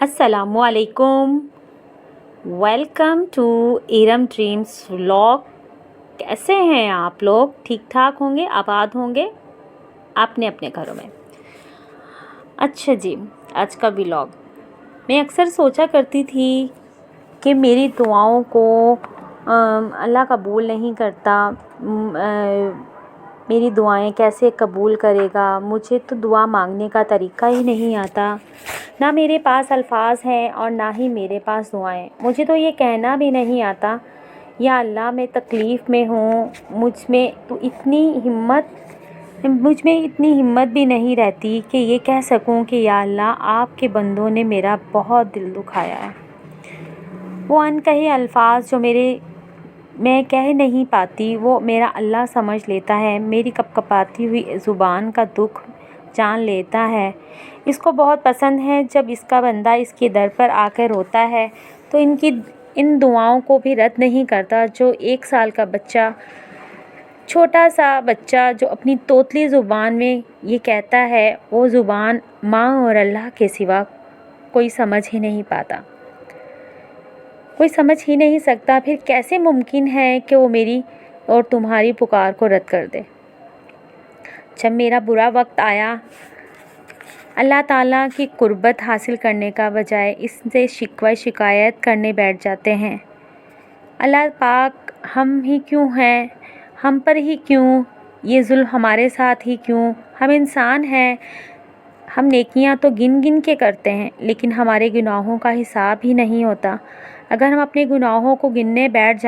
السلام علیکم، welcome to Iram dreams vlog. کیسے ہیں آپ لوگ؟ ٹھیک ٹھاک ہوں گے، آباد ہوں گے اپنے اپنے گھروں میں۔ اچھا جی، آج کا ولاگ میں اکثر سوچا کرتی تھی کہ میری دعاؤں کو اللہ قبول نہیں کرتا، میری دعائیں کیسے قبول کرے گا؟ مجھے تو دعا مانگنے کا طریقہ ہی نہیں آتا، نہ میرے پاس الفاظ ہیں اور نہ ہی میرے پاس دعائیں۔ مجھے تو یہ کہنا بھی نہیں آتا، یا اللہ میں تکلیف میں ہوں، مجھ میں اتنی ہمت بھی نہیں رہتی کہ یہ کہہ سکوں کہ یا اللہ آپ کے بندوں نے میرا بہت دل دکھایا ہے۔ وہ انکہے الفاظ جو میں کہہ نہیں پاتی، وہ میرا اللہ سمجھ لیتا ہے، میری کپکپاتی ہوئی زبان کا دکھ جان لیتا ہے۔ اس کو بہت پسند ہے جب اس کا بندہ اس کے در پر آ کر روتا ہے تو ان دعاؤں کو بھی رد نہیں کرتا۔ جو 1 سال کا بچہ، چھوٹا سا بچہ جو اپنی توتلی زبان میں یہ کہتا ہے، وہ زبان ماں اور اللہ کے سوا کوئی سمجھ ہی نہیں پاتا، کوئی سمجھ ہی نہیں سکتا۔ پھر کیسے ممکن ہے کہ وہ میری اور تمہاری پکار کو رد کر دے؟ جب میرا برا وقت آیا، اللہ تعالیٰ کی قربت حاصل کرنے کا بجائے اس سے شکوہ شکایت کرنے بیٹھ جاتے ہیں۔ اللہ پاک ہم ہی کیوں ہیں، ہم پر ہی کیوں، یہ ظلم ہمارے ساتھ ہی کیوں؟ ہم انسان ہیں، ہم نیکیاں تو گن گن کے کرتے ہیں، لیکن ہمارے گناہوں کا حساب ہی نہیں ہوتا۔ اگر ہم اپنے گناہوں کو گننے بیٹھ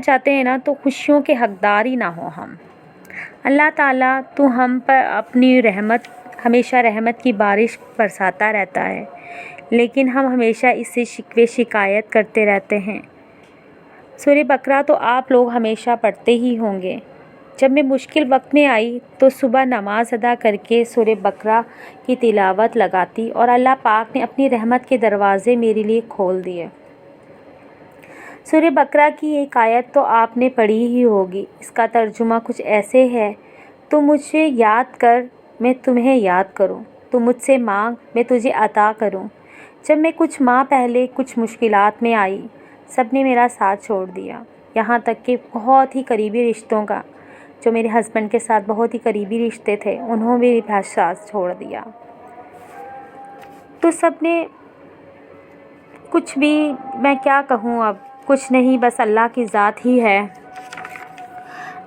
جاتے ہیں نا تو خوشیوں کے حقدار ہی نہ ہوں ہم۔ اللہ تعالیٰ تو ہم پر اپنی ہمیشہ رحمت کی بارش برساتا رہتا ہے، لیکن ہم ہمیشہ اس سے شکوے شکایت کرتے رہتے ہیں۔ سورہ بقرہ تو آپ لوگ ہمیشہ پڑھتے ہی ہوں گے۔ جب میں مشکل وقت میں آئی تو صبح نماز ادا کر کے سورہ بقرہ کی تلاوت لگاتی اور اللہ پاک نے اپنی رحمت کے دروازے میرے لیے کھول دیے۔ سورہ بقرہ کی ایک آیت تو آپ نے پڑھی ہی ہوگی، اس کا ترجمہ کچھ ایسے ہے: تو مجھے یاد کر، میں تمہیں یاد کروں، تو مجھ سے مانگ، میں تجھے عطا کروں۔ جب میں کچھ ماہ پہلے کچھ مشکلات میں آئی، سب نے میرا ساتھ چھوڑ دیا، یہاں تک کہ بہت ہی قریبی رشتوں کا، جو میرے ہسبینڈ کے ساتھ بہت ہی قریبی رشتے تھے، انہوں نے بھی ساتھ چھوڑ دیا۔ تو سب نے کچھ بھی، میں کیا کہوں، اب کچھ نہیں، بس اللہ کی ذات ہی ہے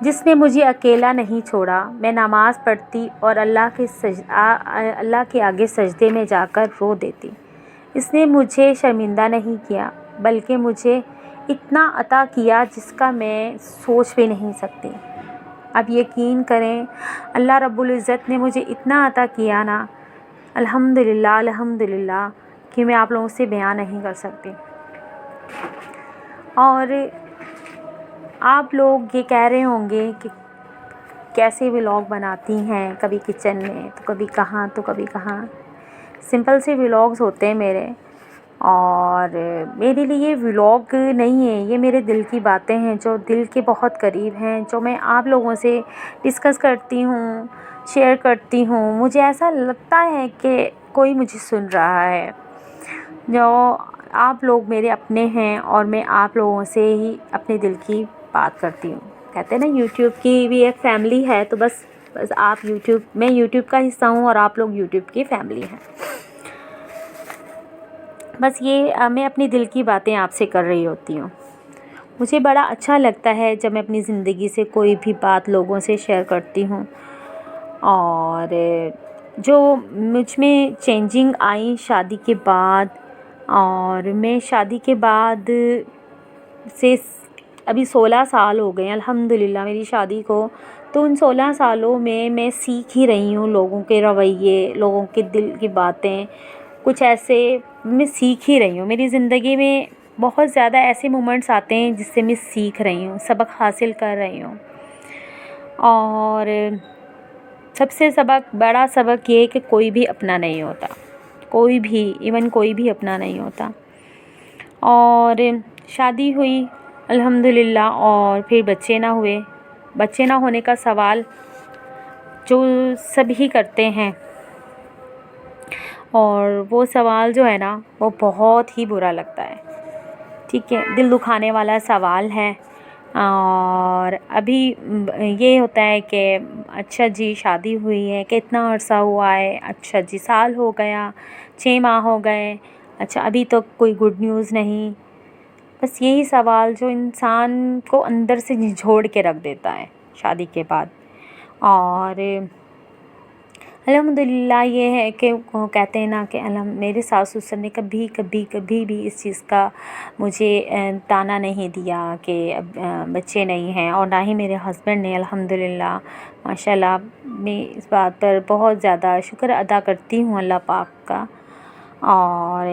جس نے مجھے اکیلا نہیں چھوڑا۔ میں نماز پڑھتی اور اللہ کے آگے سجدے میں جا کر رو دیتی۔ اس نے مجھے شرمندہ نہیں کیا، بلکہ مجھے اتنا عطا کیا جس کا میں سوچ بھی نہیں سکتی۔ اب یقین کریں، اللہ رب العزت نے مجھے اتنا عطا کیا نا، الحمدللہ کہ میں آپ لوگوں سے بیان نہیں کر سکتی۔ اور آپ لوگ یہ کہہ رہے ہوں گے کہ کیسے ولاگ بناتی ہیں، کبھی کچن میں تو کبھی کہاں تو کبھی کہاں۔ سمپل سے ولاگز ہوتے ہیں میرے، اور میرے لیے ولاگ نہیں ہے، یہ میرے دل کی باتیں ہیں جو دل کے بہت قریب ہیں، جو میں آپ لوگوں سے ڈسکس کرتی ہوں، شیئر کرتی ہوں۔ مجھے ایسا لگتا ہے کہ کوئی مجھے سن رہا ہے، جو آپ لوگ میرے اپنے ہیں اور میں آپ لوگوں سے ہی اپنے دل کی بات کرتی ہوں۔ کہتے ہیں نا یوٹیوب کی بھی ایک فیملی ہے، تو بس آپ میں یوٹیوب کا حصہ ہوں اور آپ لوگ یوٹیوب کی فیملی ہیں۔ بس یہ میں اپنی دل کی باتیں آپ سے کر رہی ہوتی ہوں۔ مجھے بڑا اچھا لگتا ہے جب میں اپنی زندگی سے کوئی بھی بات لوگوں سے شیئر کرتی ہوں، اور جو مجھ میں چینجنگ آئی شادی کے بعد، اور میں شادی کے بعد سے ابھی 16 سال ہو گئے ہیں الحمدللہ میری شادی کو۔ تو ان 16 سالوں میں سیکھ ہی رہی ہوں لوگوں کے رویے، لوگوں کے دل کی باتیں، کچھ ایسے میں سیکھ ہی رہی ہوں۔ میری زندگی میں بہت زیادہ ایسے مومنٹس آتے ہیں جس سے میں سیکھ رہی ہوں، سبق حاصل کر رہی ہوں۔ اور سب سے بڑا سبق یہ کہ کوئی بھی اپنا نہیں ہوتا، کوئی بھی اپنا نہیں ہوتا۔ اور شادی ہوئی الحمدللہ، اور پھر بچے نہ ہوئے۔ بچے نہ ہونے کا سوال جو سب ہی کرتے ہیں، اور وہ سوال جو ہے نا وہ بہت ہی برا لگتا ہے، ٹھیک ہے، دل دکھانے والا سوال ہے۔ اور ابھی یہ ہوتا ہے کہ اچھا جی شادی ہوئی ہے، کتنا عرصہ ہوا ہے، اچھا جی سال ہو گیا، 6 ماہ ہو گئے، اچھا ابھی تک کوئی گڈ نیوز نہیں۔ بس یہی سوال جو انسان کو اندر سے جھنجھوڑ کے رکھ دیتا ہے شادی کے بعد۔ اور الحمدللہ یہ ہے کہ وہ کہتے ہیں نا کہ میرے ساس سسر نے کبھی کبھی کبھی بھی اس چیز کا مجھے تانا نہیں دیا کہ اب بچے نہیں ہیں، اور نہ ہی میرے ہسبینڈ نے، الحمدللہ ماشاءاللہ۔ میں اس بات پر بہت زیادہ شکر ادا کرتی ہوں اللہ پاک کا۔ اور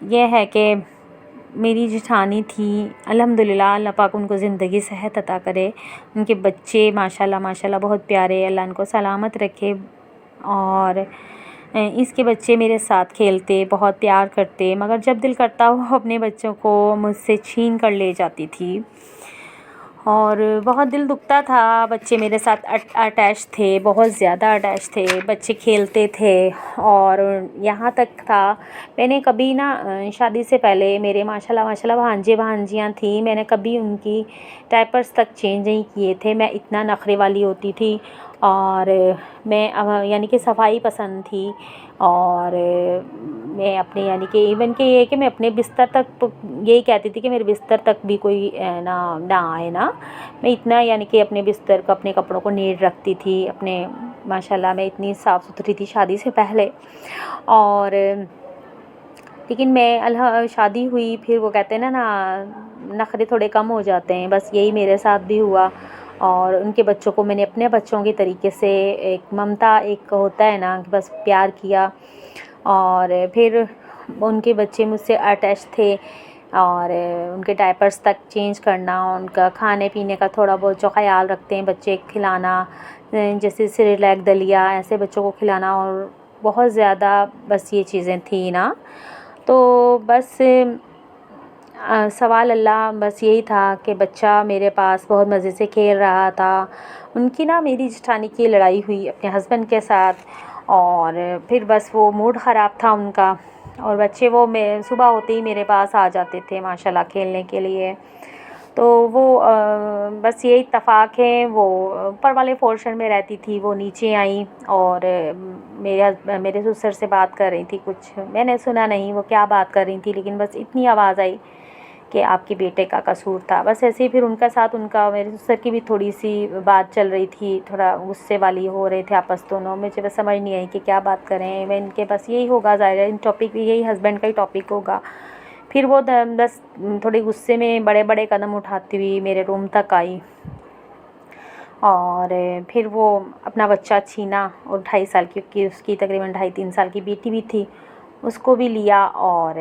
یہ ہے کہ میری جٹھانی تھی، الحمدللہ اللہ پاک ان کو زندگی صحت عطا کرے، ان کے بچے ماشاءاللہ ماشاءاللہ بہت پیارے، اللہ ان کو سلامت رکھے۔ اور اس کے بچے میرے ساتھ کھیلتے، بہت پیار کرتے، مگر جب دل کرتا وہ اپنے بچوں کو مجھ سے چھین کر لے جاتی تھی، اور بہت دل دکھتا تھا۔ بچے میرے ساتھ اٹیچ تھے، بہت زیادہ اٹیچ تھے، بچے کھیلتے تھے۔ اور یہاں تک تھا میں نے کبھی نا شادی سے پہلے میرے ماشاءاللہ ماشاءاللہ بھانجے بھانجیاں تھیں، میں نے کبھی ان کی ڈائپرس تک چینج نہیں کیے تھے، میں اتنا نخرے والی ہوتی تھی۔ اور میں یعنی کہ صفائی پسند تھی، اور میں اپنے یعنی کہ ایون کہ یہ کہ میں اپنے بستر تک یہی کہتی تھی کہ میرے بستر تک بھی کوئی نہ آئے نا، میں اتنا یعنی کہ اپنے بستر کو، اپنے کپڑوں کو نیٹ رکھتی تھی، اپنے ماشاءاللہ میں اتنی صاف ستھری تھی شادی سے پہلے۔ اور لیکن میں شادی ہوئی، پھر وہ کہتے ہیں نا نخرے تھوڑے کم ہو جاتے ہیں، بس یہی میرے ساتھ بھی ہوا۔ اور ان کے بچوں کو میں نے اپنے بچوں کے طریقے سے، ایک ممتا ایک ہوتا ہے نا کہ بس پیار کیا۔ اور پھر ان کے بچے مجھ سے اٹیچ تھے، اور ان کے ڈائپرس تک چینج کرنا، ان کا کھانے پینے کا تھوڑا بہت جو خیال رکھتے ہیں بچے، کھلانا جیسے سریلیک دلیا ایسے بچوں کو کھلانا، اور بہت زیادہ بس یہ چیزیں تھیں نا۔ تو بس سوال اللہ بس یہی تھا کہ بچہ میرے پاس بہت مزے سے کھیل رہا تھا۔ ان کی نا میری جٹھانی کی لڑائی ہوئی اپنے ہسبینڈ کے ساتھ، اور پھر بس وہ موڈ خراب تھا ان کا، اور بچے وہ صبح ہوتے ہی میرے پاس آ جاتے تھے ماشاءاللہ کھیلنے کے لیے۔ تو وہ بس یہ اتفاق ہے، وہ اوپر والے پورشن میں رہتی تھی، وہ نیچے آئیں، اور میرے سسر سے بات کر رہی تھی کچھ، میں نے سنا نہیں وہ کیا بات کر رہی تھی، لیکن بس اتنی آواز آئی کہ آپ کے بیٹے کا قصور تھا، بس ایسے ہی۔ پھر ان کا ساتھ ان کا میرے سسر کی بھی تھوڑی سی بات چل رہی تھی، تھوڑا غصے والی ہو رہے تھے آپس دونوں، مجھے بس سمجھ نہیں آئی کہ کیا بات کریں میں ان کے، بس یہی ہوگا ظاہر ہے ان ٹاپک، یہی ہسبینڈ کا ہی ٹاپک ہوگا۔ پھر وہ بس تھوڑے غصے میں بڑے بڑے قدم اٹھاتی ہوئی میرے روم تک آئی، اور پھر وہ اپنا بچہ چھینا، اور 2.5 سال کی اس کی تقریباً 2.5-3 سال کی بیٹی بھی تھی، اس کو بھی لیا، اور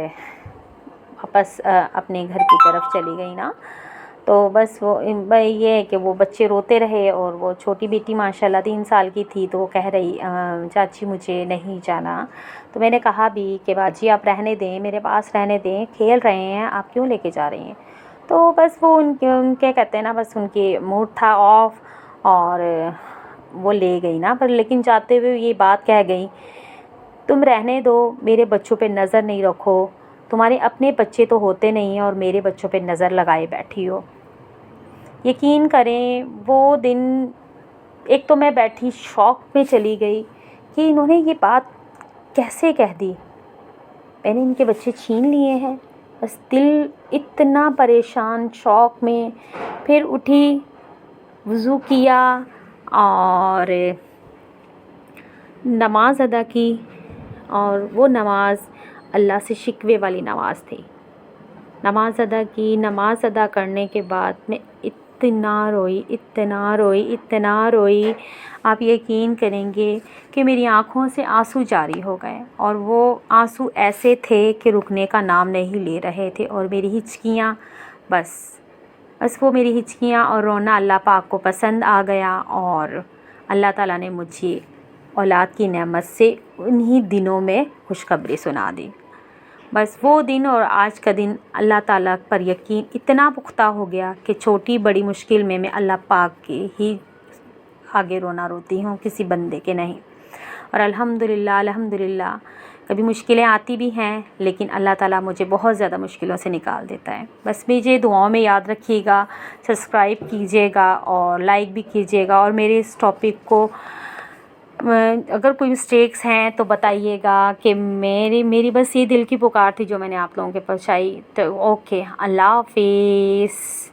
واپس اپنے گھر کی طرف چلی گئی نا۔ تو بس وہ یہ ہے کہ وہ بچے روتے رہے، اور وہ چھوٹی بیٹی ماشاءاللہ 3 سال کی تھی، تو وہ کہہ رہی چاچی مجھے نہیں جانا۔ تو میں نے کہا بھی کہ باجی آپ رہنے دیں، میرے پاس رہنے دیں، کھیل رہے ہیں، آپ کیوں لے کے جا رہی ہیں؟ تو بس وہ ان کے کہتے ہیں نا بس ان کے موڈ تھا آف، اور وہ لے گئی نا، پر لیکن جاتے ہوئے یہ بات کہہ گئی، تم رہنے دو، میرے بچوں پہ نظر نہیں رکھو، تمہارے اپنے بچے تو ہوتے نہیں ہیں اور میرے بچوں پہ نظر لگائے بیٹھی ہو۔ یقین کریں وہ دن، ایک تو میں بیٹھی شوق میں چلی گئی کہ انہوں نے یہ بات کیسے کہہ دی، میں نے ان کے بچے چھین لیے ہیں، بس دل اتنا پریشان شوق میں۔ پھر اٹھی، وضو کیا، اور نماز ادا کی، اور وہ نماز اللہ سے شکوے والی نماز تھی۔ نماز ادا کی، نماز ادا کرنے کے بعد میں اتنا روئی، اتنا روئی، اتنا روئی، آپ یقین کریں گے کہ میری آنکھوں سے آنسو جاری ہو گئے، اور وہ آنسو ایسے تھے کہ رکنے کا نام نہیں لے رہے تھے، اور میری ہچکیاں بس وہ میری ہچکیاں اور رونا اللہ پاک کو پسند آ گیا، اور اللہ تعالیٰ نے مجھے اولاد کی نعمت سے انہی دنوں میں خوشخبری سنا دی۔ بس وہ دن اور آج کا دن اللہ تعالیٰ پر یقین اتنا پختہ ہو گیا کہ چھوٹی بڑی مشکل میں اللہ پاک کے ہی آگے رونا روتی ہوں، کسی بندے کے نہیں۔ اور الحمدللہ کبھی مشکلیں آتی بھی ہیں لیکن اللہ تعالیٰ مجھے بہت زیادہ مشکلوں سے نکال دیتا ہے. بس مجھے دعاؤں میں یاد رکھیے گا، سبسکرائب کیجیے گا اور لائک بھی کیجیے گا، اور میرے اس ٹاپک کو اگر کوئی مسٹیکس ہیں تو بتائیے گا کہ میری بس یہ دل کی پکار تھی جو میں نے آپ لوگوں کے پہنچائی. تو اوکے، اللہ حافظ.